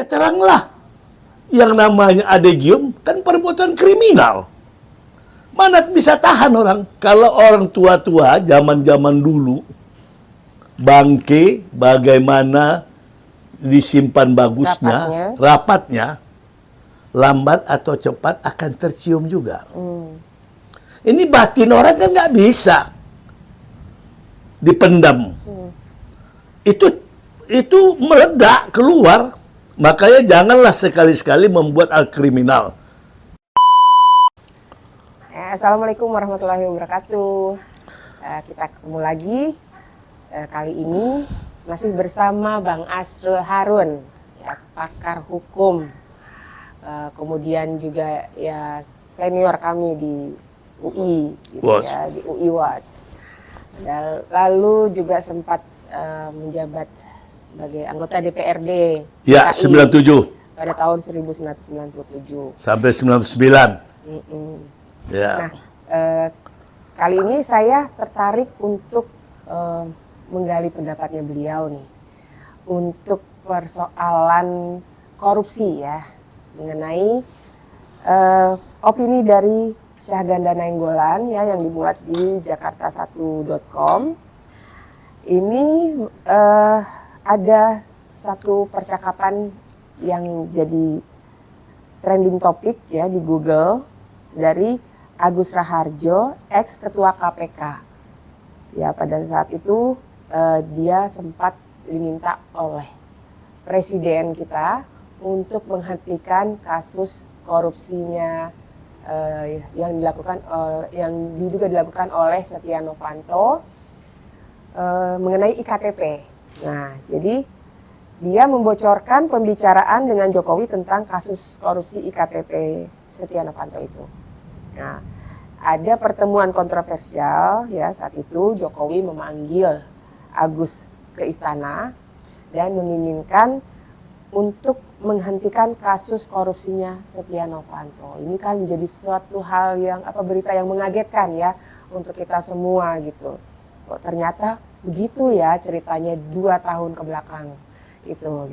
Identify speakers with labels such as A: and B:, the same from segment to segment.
A: ya teranglah. Yang namanya adegium kan perbuatan kriminal. Mana bisa tahan orang? Kalau orang tua-tua zaman-zaman dulu, bangke bagaimana disimpan bagusnya, rapatnya, lambat atau cepat akan tercium juga. Ini batin orang kan nggak bisa dipendam. Itu meledak keluar. Makanya janganlah sekali-sekali membuat kriminal.
B: Assalamualaikum warahmatullahi wabarakatuh. Kita ketemu lagi. Kali ini masih bersama Bang Asrul Harun, ya, pakar hukum. Kemudian juga ya senior kami di UI, gitu ya, di UI Watch. Dan lalu juga sempat menjabat sebagai anggota DPRD
A: ya,
B: DKI
A: 97
B: pada tahun 1997
A: sampai 99. Ya.
B: Nah, kali ini saya tertarik untuk menggali pendapatnya beliau nih untuk persoalan korupsi ya, mengenai opini dari Syahganda Nainggolan ya yang dimuat di jakarta1.com. Ini ada satu percakapan yang jadi trending topik ya di Google dari Agus Raharjo, ex ketua KPK. Ya pada saat itu dia sempat diminta oleh presiden kita untuk menghentikan kasus korupsinya yang diduga dilakukan oleh Setia Novanto mengenai IKTP. Nah, jadi dia membocorkan pembicaraan dengan Jokowi tentang kasus korupsi IKTP Setia Novanto itu. Nah, ada pertemuan kontroversial ya saat itu Jokowi memanggil Agus ke istana dan menginginkan untuk menghentikan kasus korupsinya Setia Novanto. Ini kan menjadi suatu hal yang berita yang mengagetkan ya untuk kita semua gitu. Kok ternyata begitu ya ceritanya 2 tahun ke belakang gitu.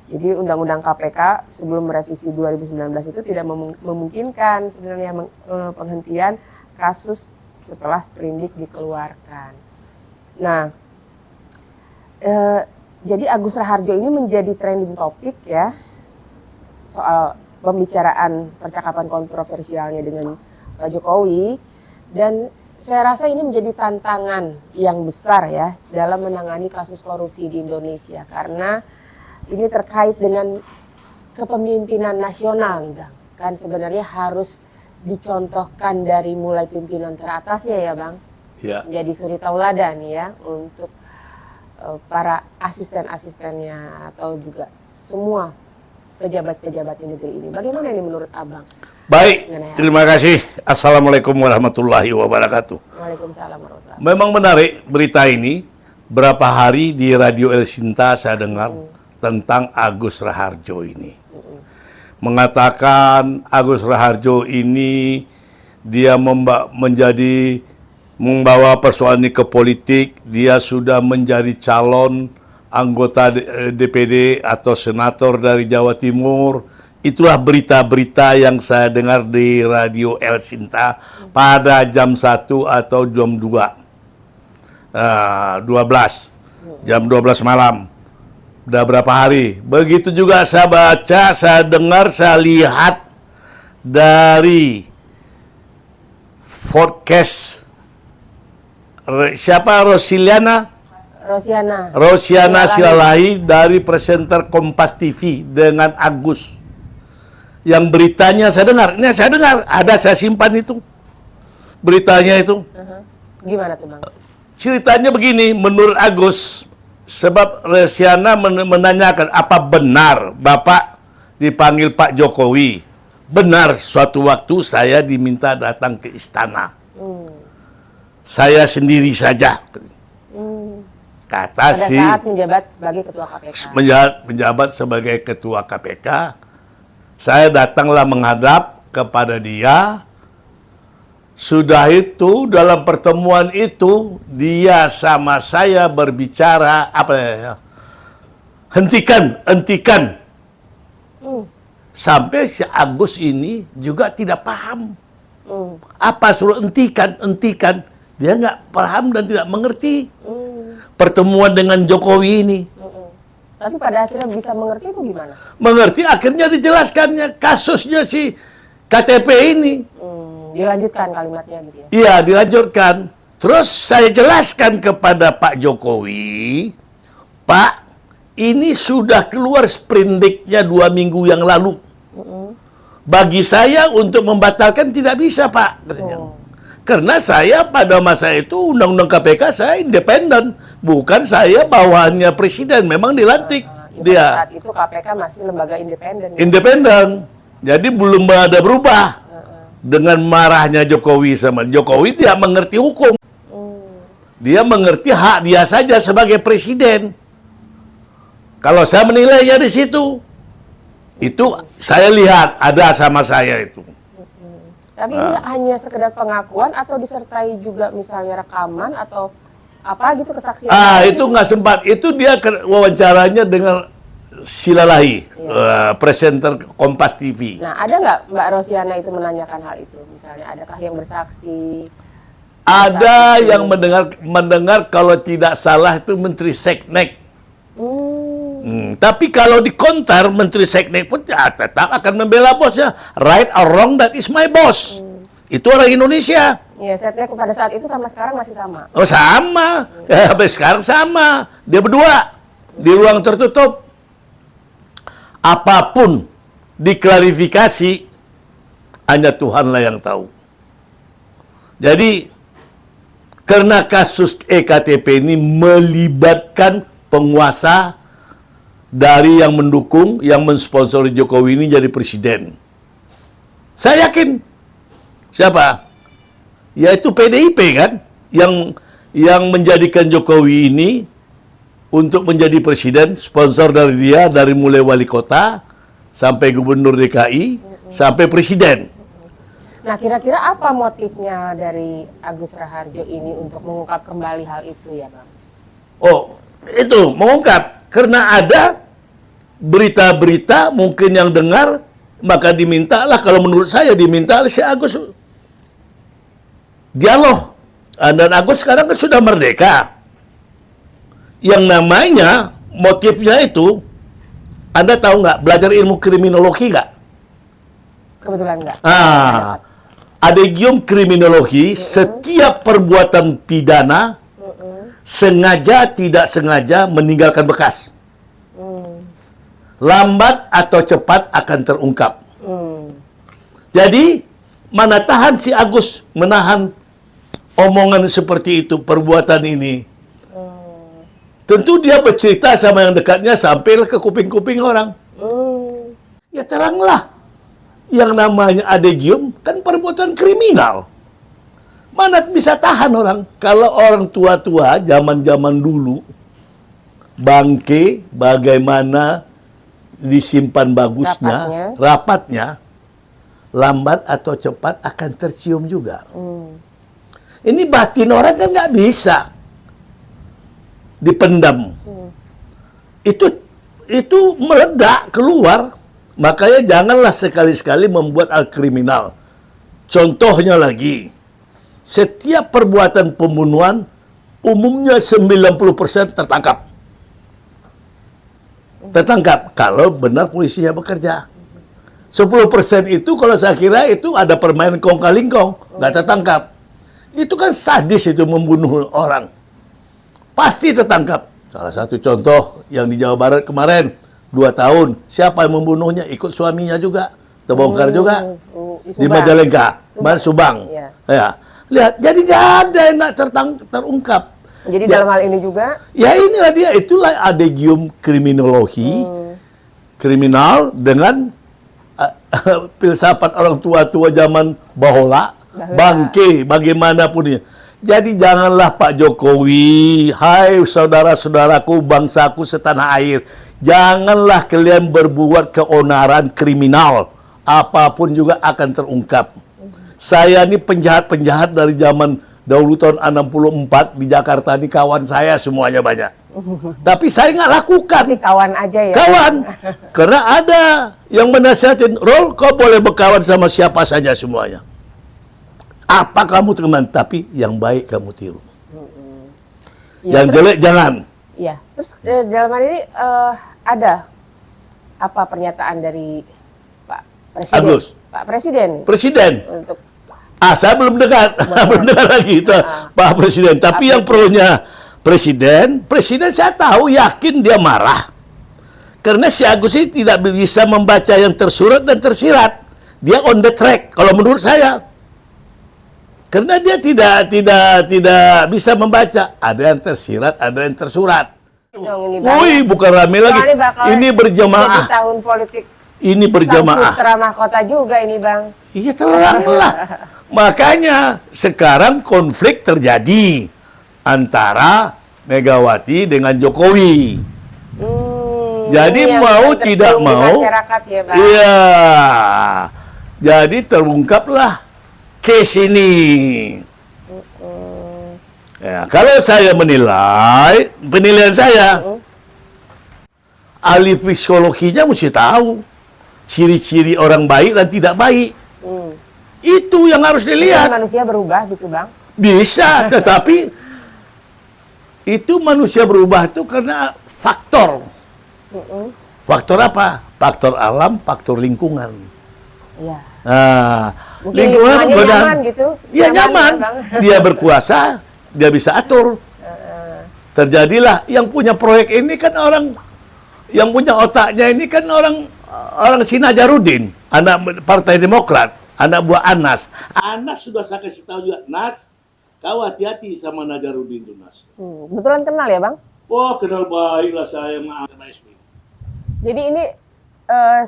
B: Jadi Undang-Undang KPK sebelum revisi 2019 itu tidak memungkinkan sebenarnya penghentian kasus setelah sprindik dikeluarkan. Nah, jadi Agus Raharjo ini menjadi trending topik ya soal pembicaraan percakapan kontroversialnya dengan Pak Jokowi, dan saya rasa ini menjadi tantangan yang besar ya dalam menangani kasus korupsi di Indonesia karena ini terkait dengan kepemimpinan nasional nih Bang. Kan sebenarnya harus dicontohkan dari mulai pimpinan teratasnya ya Bang.
A: Ya.
B: Jadi suri tauladan ya untuk para asisten-asistennya atau juga semua pejabat-pejabat di negeri ini. Bagaimana ini menurut Abang?
A: Baik, terima kasih. Assalamualaikum warahmatullahi wabarakatuh.
B: Waalaikumsalam warahmatullahi wabarakatuh.
A: Memang menarik berita ini. Berapa hari di Radio El Sinta saya dengar tentang Agus Raharjo ini. Mengatakan Agus Raharjo ini dia membawa persoalan ini ke politik. Dia sudah menjadi calon anggota DPD atau senator dari Jawa Timur. Itulah berita-berita yang saya dengar di Radio El Sinta pada jam 1 atau jam 12 malam. Udah berapa hari. Begitu juga saya baca, saya dengar, saya lihat dari podcast siapa? Rosiana Silalahi dari presenter Kompas TV dengan Agus. Yang beritanya saya dengar, ada saya simpan itu beritanya itu.
B: Gimana tuh Bang?
A: Ceritanya begini, menurut Agus, sebab Rosiana menanyakan apa benar Bapak dipanggil Pak Jokowi. Benar, suatu waktu saya diminta datang ke istana. Saya sendiri saja. Kata
B: pada saat menjabat sebagai ketua KPK.
A: Menjabat sebagai ketua KPK. Saya datanglah menghadap kepada dia. Sudah itu, dalam pertemuan itu, dia sama saya berbicara, hentikan Sampai si Agus ini juga tidak paham. Apa suruh hentikan. Dia nggak paham dan tidak mengerti pertemuan dengan Jokowi ini.
B: Tapi pada akhirnya bisa mengerti itu gimana?
A: Mengerti, akhirnya dijelaskannya kasusnya si KTP ini.
B: Dilanjutkan kalimatnya gitu ya?
A: Iya, dilanjutkan. Terus saya jelaskan kepada Pak Jokowi, Pak, ini sudah keluar sprindiknya 2 minggu yang lalu. Bagi saya untuk membatalkan tidak bisa, Pak. Katanya. Karena saya pada masa itu Undang-Undang KPK saya independen. Bukan saya bawahannya presiden, memang dilantik. Dia
B: saat itu KPK masih lembaga independen.
A: Independen. Jadi belum ada berubah. Dengan marahnya Jokowi sama Jokowi tidak mengerti hukum. Dia mengerti hak dia saja sebagai presiden. Kalau saya menilainya di situ, itu saya lihat ada sama saya itu.
B: Tapi ini hanya sekedar pengakuan atau disertai juga misalnya rekaman atau apa gitu kesaksian?
A: Itu nggak sempat. Itu dia wawancaranya dengan Silalahi, presenter Kompas TV.
B: Nah, ada nggak Mbak Rosiana itu menanyakan hal itu? Misalnya, adakah yang bersaksi?
A: Ada yang mendengar kalau tidak salah itu Menteri Seknek. Tapi kalau dikontar Menteri Seknek pun ya, tetap akan membela bosnya. Right or wrong, that is my boss. Itu orang Indonesia.
B: Ya, Seknek pada saat itu sama sekarang masih sama.
A: Oh sama, ya, sampai sekarang sama. Dia berdua di ruang tertutup. Apapun diklarifikasi, hanya Tuhanlah yang tahu. Jadi, karena kasus EKTP ini melibatkan penguasa dari yang mendukung, yang mensponsori Jokowi ini jadi presiden. Saya yakin. Siapa? Yaitu PDIP kan, yang menjadikan Jokowi ini untuk menjadi presiden, sponsor dari dia, dari mulai wali kota, sampai gubernur DKI, sampai presiden.
B: Nah, kira-kira apa motifnya dari Agus Raharjo ini untuk mengungkap kembali hal itu ya, Bang?
A: Oh, itu, mengungkap. Karena ada berita-berita mungkin yang dengar, maka dimintalah, kalau menurut saya diminta oleh si Agus dialog. Dan Agus sekarang kan sudah merdeka. Yang namanya motifnya itu, Anda tahu nggak belajar ilmu kriminologi nggak?
B: Kebetulan nggak.
A: Adegium kriminologi, setiap perbuatan pidana sengaja tidak sengaja meninggalkan bekas. Lambat atau cepat akan terungkap. Jadi mana tahan si Agus menahan omongan seperti itu, perbuatan ini. Tentu dia bercerita sama yang dekatnya sampai ke kuping-kuping orang. Ya teranglah. Yang namanya adegium kan perbuatan kriminal. Mana bisa tahan orang? Kalau orang tua-tua zaman-zaman dulu, bangke bagaimana disimpan bagusnya, rapatnya, lambat atau cepat akan tercium juga. Ini batin orang kan nggak bisa dipendam. Itu meledak keluar. Makanya janganlah sekali-sekali membuat hal kriminal. Contohnya lagi, setiap perbuatan pembunuhan umumnya 90% tertangkap. Tertangkap kalau benar polisinya bekerja. 10% itu kalau saya kira itu ada permainan kong-kalingkong, nggak tertangkap. Itu kan sadis itu membunuh orang. Pasti tertangkap. Salah satu contoh yang di Jawa Barat kemarin, 2 tahun. Siapa yang membunuhnya? Ikut suaminya juga. Terbongkar juga. Di Majalengka. Subang. Ya. Lihat, jadi nggak ada yang nggak terungkap.
B: Jadi dalam hal ini juga?
A: Ya inilah dia. Itulah adegium kriminologi. Kriminal dengan filsafat orang tua-tua zaman bahola. Bangke, bagaimanapun dia. Jadi janganlah Pak Jokowi, hai saudara-saudaraku, bangsaku setanah air, janganlah kalian berbuat keonaran kriminal. Apapun juga akan terungkap. Saya ini penjahat-penjahat dari zaman dahulu tahun 64 di Jakarta, ini kawan saya semuanya banyak. Tapi saya nggak lakukan.
B: Tapi kawan aja ya?
A: Kawan. Karena ada yang menasihatin, Rol, kau boleh berkawan sama siapa saja semuanya. Apa kamu teman, tapi yang baik kamu tiru.
B: Ya,
A: Yang jelek jangan.
B: Iya. Terus dalam hal ini ada apa pernyataan dari Pak Presiden?
A: Agus.
B: Pak Presiden.
A: Presiden.
B: Untuk
A: Saya belum dengar, belum dengar lagi itu Pak Presiden. Tapi yang pronya Presiden saya tahu yakin dia marah. Karena si Agus ini tidak bisa membaca yang tersurat dan tersirat. Dia on the track, kalau menurut saya. Karena dia tidak bisa membaca. Ada yang tersirat, ada yang tersurat. Woi, bukan rame lagi. Ini berjamaah.
B: Jadi tahun politik.
A: Ini berjamaah.
B: Putra mahkota juga ini, Bang.
A: Iya, terang lah. Makanya sekarang konflik terjadi antara Megawati dengan Jokowi. Jadi mau tidak mau,
B: masyarakat ya, Bang.
A: iya. Jadi terungkaplah case ini. Ya, kalau saya menilai, penilaian saya, ahli psikologinya mesti tahu ciri-ciri orang baik dan tidak baik. Itu yang harus dilihat.
B: Manusia berubah gitu, Bang.
A: Bisa, tetapi itu manusia berubah itu karena faktor. Faktor apa? Faktor alam, faktor lingkungan.
B: Iya.
A: Nah,
B: Mungkin
A: lingkungan
B: nyaman gitu.
A: Ya nyaman.
B: Ya, Bang.
A: Dia berkuasa, dia bisa atur. Terjadilah yang punya proyek ini kan orang, yang punya otaknya ini kan orang si Najarudin, anak Partai Demokrat, anak buah Anas. Anas sudah saya kasih tahu juga, Nas, kau hati-hati sama Najarudin tuh, Nas.
B: Kebetulan kenal ya, Bang?
A: Oh, kenal baik lah saya sama SB.
B: Jadi ini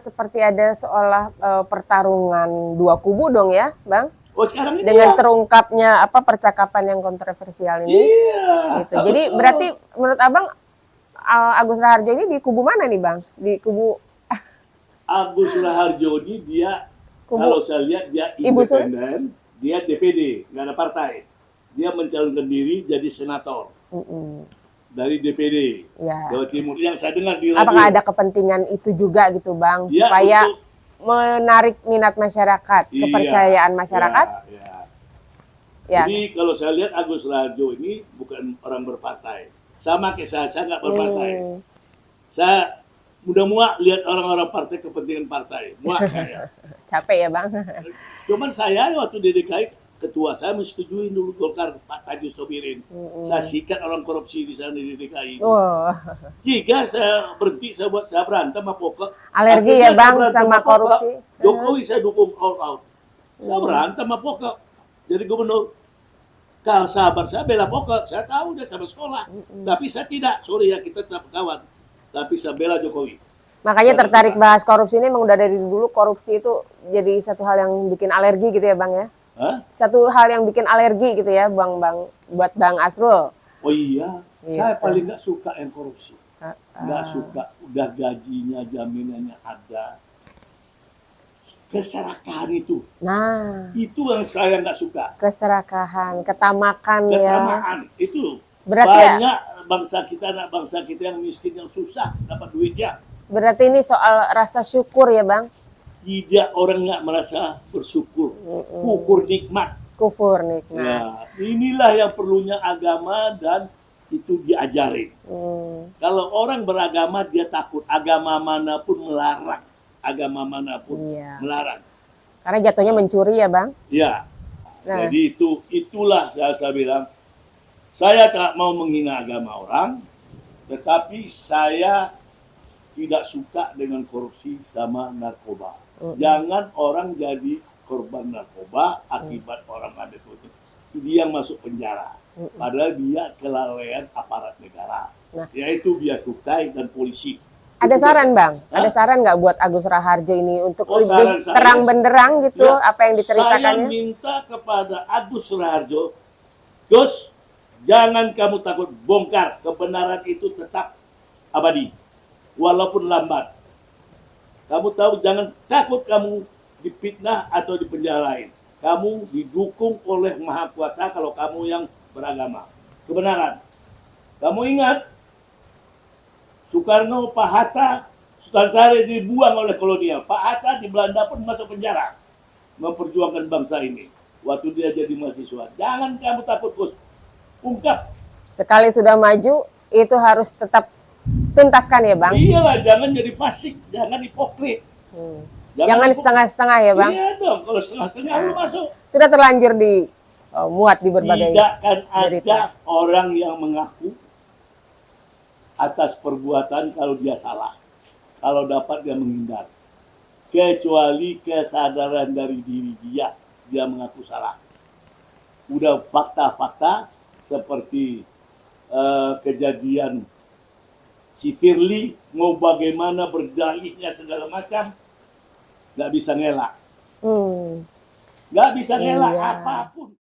B: seperti ada seolah pertarungan dua kubu dong ya, Bang?
A: Oh, sekarang ini
B: Dengan terungkapnya apa percakapan yang kontroversial ini.
A: Iya.
B: Gitu. Jadi berarti menurut Abang Agus Raharjo ini di kubu mana nih, Bang? Di kubu
A: Agus Raharjo ini dia, kalau saya lihat dia independen, dia DPD, nggak ada partai. Dia mencalonkan diri jadi senator. Dari DPD Jawa Timur yang saya dengar di radio.
B: Apakah ada kepentingan itu juga gitu, Bang,
A: ya,
B: supaya
A: untuk
B: menarik minat masyarakat, kepercayaan masyarakat? Ya.
A: Jadi kalau saya lihat Agus Raharjo ini bukan orang berpartai. Sama kayak saya nggak berpartai. Saya mudah muak lihat orang-orang partai kepentingan partai. Muak saya.
B: Capek ya, Bang.
A: Cuman saya waktu di DKI ketua saya menyetujui dulu Golkar Pak Taji Sobirin. Saya sikat orang korupsi di sana di DKI. Jika saya berhenti, saya berantem sama pokok.
B: Alergi ya, Bang, sama korupsi.
A: Jokowi saya dukung all out. Saya berantem sama pokok. Jadi gubernur. Kalau sahabat saya bela pokok, saya tahu dia sama sekolah. Tapi saya tidak. Sorry ya, kita tetap kawan. Tapi saya bela Jokowi.
B: Makanya tertarik bahas korupsi ini memang udah dari dulu korupsi itu jadi satu hal yang bikin alergi gitu ya, Bang ya? Satu hal yang bikin alergi gitu ya, buat Bang Asrul.
A: Oh iya, saya paling nggak suka yang korupsi. Nggak suka, udah gajinya, jaminannya ada. Keserakahan itu.
B: Nah,
A: itu yang saya nggak suka.
B: Keserakahan, ketamakan ya.
A: Ketamakan, itu.
B: Berarti
A: banyak anak bangsa kita yang miskin, yang susah dapat duitnya.
B: Berarti ini soal rasa syukur ya, Bang?
A: Tidak, orang nggak merasa bersyukur. Kufur nikmat.
B: Kufur nikmat.
A: Ya, inilah yang perlunya agama dan itu diajarin. Kalau orang beragama dia takut. Agama manapun melarang. Agama manapun melarang.
B: Karena jatuhnya mencuri ya, Bang?
A: Ya. Nah. Jadi itulah saya bilang. Saya tak mau menghina agama orang. Tetapi saya tidak suka dengan korupsi sama narkoba. Jangan orang jadi korban narkoba akibat orang ada itu. Dia yang masuk penjara. Padahal dia kelalaian aparat negara. Yaitu Bea Cukai dan polisi.
B: Ada saran, Bang? Ada saran nggak buat Agus Raharjo ini untuk lebih terang benderang gitu apa yang diceritakannya?
A: Saya minta kepada Agus Raharjo, Gus, jangan kamu takut, bongkar. Kebenaran itu tetap abadi. Walaupun lambat. Kamu tahu, jangan takut kamu dipitnah atau dipenjarain. Kamu didukung oleh Maha Kuasa kalau kamu yang beragama. Kebenaran. Kamu ingat, Soekarno, Pak Hatta, Sultan Syahrir dibuang oleh kolonial. Pak Hatta di Belanda pun masuk penjara. Memperjuangkan bangsa ini. Waktu dia jadi mahasiswa. Jangan kamu takut, Gus. Ungkap.
B: Sekali sudah maju, itu harus tetap tuntaskan ya Bang?
A: Iyalah, jangan jadi pasif. Jangan hipokrit.
B: Jangan setengah-setengah ya Bang?
A: Iya dong, kalau setengah-setengah lu masuk.
B: Sudah terlanjur di muat di berbagai
A: Tidak akan
B: berita.
A: ada orang yang mengaku atas perbuatan kalau dia salah. Kalau dapat dia menghindar. Kecuali kesadaran dari diri dia mengaku salah. Udah fakta-fakta seperti kejadian si Firly mau bagaimana berdalihnya segala macam, nggak bisa ngelak. Nggak bisa ngelak
B: Iya.
A: apapun.